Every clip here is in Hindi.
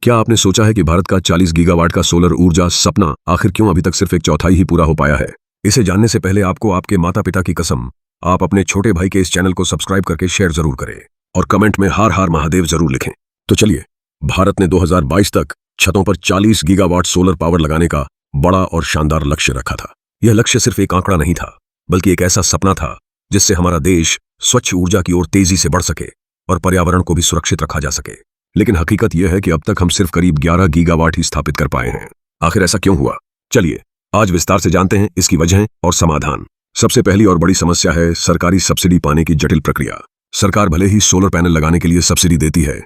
क्या आपने सोचा है कि भारत का 40 गीगावाट का सोलर ऊर्जा सपना आखिर क्यों अभी तक सिर्फ एक चौथाई ही पूरा हो पाया है? इसे जानने से पहले आपको आपके माता पिता की कसम, आप अपने छोटे भाई के इस चैनल को सब्सक्राइब करके शेयर जरूर करें और कमेंट में हार हार महादेव जरूर लिखें। तो चलिए, भारत ने 2022 तक छतों पर 40 गीगावाट सोलर पावर लगाने का बड़ा और शानदार लक्ष्य रखा था। यह लक्ष्य सिर्फ एक आंकड़ा नहीं था, बल्कि एक ऐसा सपना था जिससे हमारा देश स्वच्छ ऊर्जा की ओर तेजी से बढ़ सके और पर्यावरण को भी सुरक्षित रखा जा सके। लेकिन हकीकत यह है कि अब तक हम सिर्फ करीब 11 गीगावाट ही स्थापित कर पाए हैं। आखिर ऐसा क्यों हुआ? चलिए आज विस्तार से जानते हैं इसकी वजह और समाधान। सबसे पहली और बड़ी समस्या है सरकारी सब्सिडी पाने की जटिल प्रक्रिया। सरकार भले ही सोलर पैनल लगाने के लिए सब्सिडी देती है,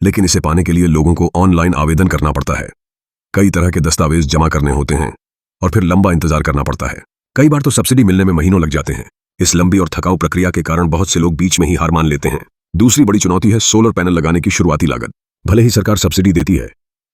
लेकिन इसे पाने के लिए लोगों को ऑनलाइन आवेदन करना पड़ता है। कई तरह के दस्तावेज जमा करने होते हैं और फिर लंबा इंतजार करना पड़ता है। कई बार तो सब्सिडी मिलने में महीनों लग जाते हैं। इस लंबी और थकाऊ प्रक्रिया के कारण बहुत से लोग बीच में ही हार मान लेते हैं। दूसरी बड़ी चुनौती है सोलर पैनल लगाने की शुरुआती लागत। भले ही सरकार सब्सिडी देती है,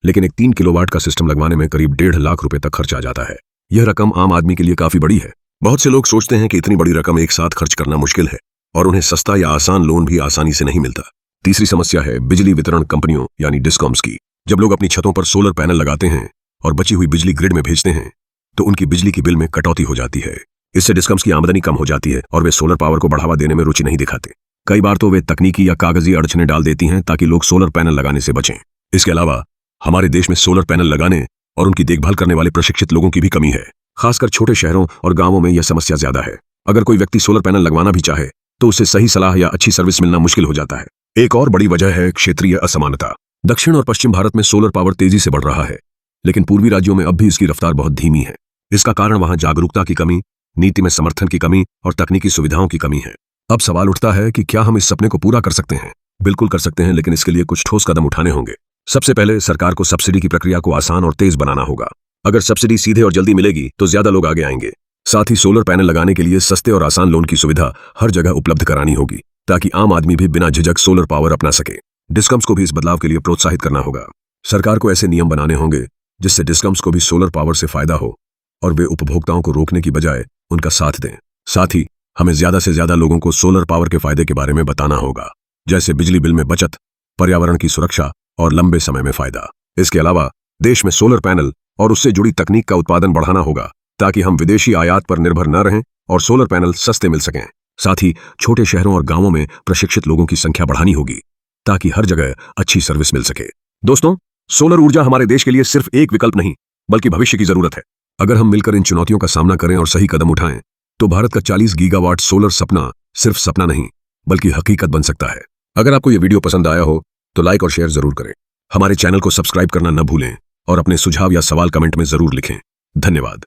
लेकिन एक 3 किलोवाट का सिस्टम लगवाने में करीब 1.5 लाख रुपए तक खर्च आ जाता है। यह रकम आम आदमी के लिए काफी बड़ी है। बहुत से लोग सोचते हैं कि इतनी बड़ी रकम एक साथ खर्च करना मुश्किल है और उन्हें सस्ता या आसान लोन भी आसानी से नहीं मिलता। तीसरी समस्या है बिजली वितरण कंपनियों यानी डिस्कॉम्स की। जब लोग अपनी छतों पर सोलर पैनल लगाते हैं और बची हुई बिजली ग्रिड में भेजते हैं, तो उनकी बिजली की बिल में कटौती हो जाती है। इससे डिस्कॉम्स की आमदनी कम हो जाती है और वे सोलर पावर को बढ़ावा देने में रुचि नहीं दिखाते। कई बार तो वे तकनीकी या कागजी अड़चनें डाल देती हैं ताकि लोग सोलर पैनल लगाने से बचें। इसके अलावा हमारे देश में सोलर पैनल लगाने और उनकी देखभाल करने वाले प्रशिक्षित लोगों की भी कमी है। खासकर छोटे शहरों और गांवों में यह समस्या ज्यादा है। अगर कोई व्यक्ति सोलर पैनल लगवाना भी चाहे तो उसे सही सलाह या अच्छी सर्विस मिलना मुश्किल हो जाता है। एक और बड़ी वजह है क्षेत्रीय असमानता। दक्षिण और पश्चिम भारत में सोलर पावर तेजी से बढ़ रहा है, लेकिन पूर्वी राज्यों में अब भी इसकी रफ्तार बहुत धीमी है। इसका कारण वहां जागरूकता की कमी, नीति में समर्थन की कमी और तकनीकी सुविधाओं की कमी है। अब सवाल उठता है कि क्या हम इस सपने को पूरा कर सकते हैं? बिल्कुल कर सकते हैं, लेकिन इसके लिए कुछ ठोस कदम उठाने होंगे। सबसे पहले सरकार को सब्सिडी की प्रक्रिया को आसान और तेज बनाना होगा। अगर सब्सिडी सीधे और जल्दी मिलेगी तो ज्यादा लोग आगे आएंगे। साथ ही सोलर पैनल लगाने के लिए सस्ते और आसान लोन की सुविधा हर जगह उपलब्ध करानी होगी, ताकि आम आदमी भी बिना झिझक सोलर पावर अपना सके। डिस्कम्स को भी इस बदलाव के लिए प्रोत्साहित करना होगा। सरकार को ऐसे नियम बनाने होंगे जिससे डिस्कम्स को भी सोलर पावर से फायदा हो और वे उपभोक्ताओं को रोकने की बजाय उनका साथ दें। साथ ही हमें ज्यादा से ज्यादा लोगों को सोलर पावर के फायदे के बारे में बताना होगा, जैसे बिजली बिल में बचत, पर्यावरण की सुरक्षा और लंबे समय में फायदा। इसके अलावा देश में सोलर पैनल और उससे जुड़ी तकनीक का उत्पादन बढ़ाना होगा, ताकि हम विदेशी आयात पर निर्भर न रहें और सोलर पैनल सस्ते मिल सकें। साथ ही छोटे शहरों और गांवों में प्रशिक्षित लोगों की संख्या बढ़ानी होगी, ताकि हर जगह अच्छी सर्विस मिल सके। दोस्तों, सोलर ऊर्जा हमारे देश के लिए सिर्फ एक विकल्प नहीं, बल्कि भविष्य की जरूरत है। अगर हम मिलकर इन चुनौतियों का सामना करें और सही कदम उठाएं, तो भारत का 40 गीगावाट सोलर सपना सिर्फ सपना नहीं, बल्कि हकीकत बन सकता है। अगर आपको यह वीडियो पसंद आया हो तो लाइक और शेयर जरूर करें। हमारे चैनल को सब्सक्राइब करना न भूलें और अपने सुझाव या सवाल कमेंट में जरूर लिखें। धन्यवाद।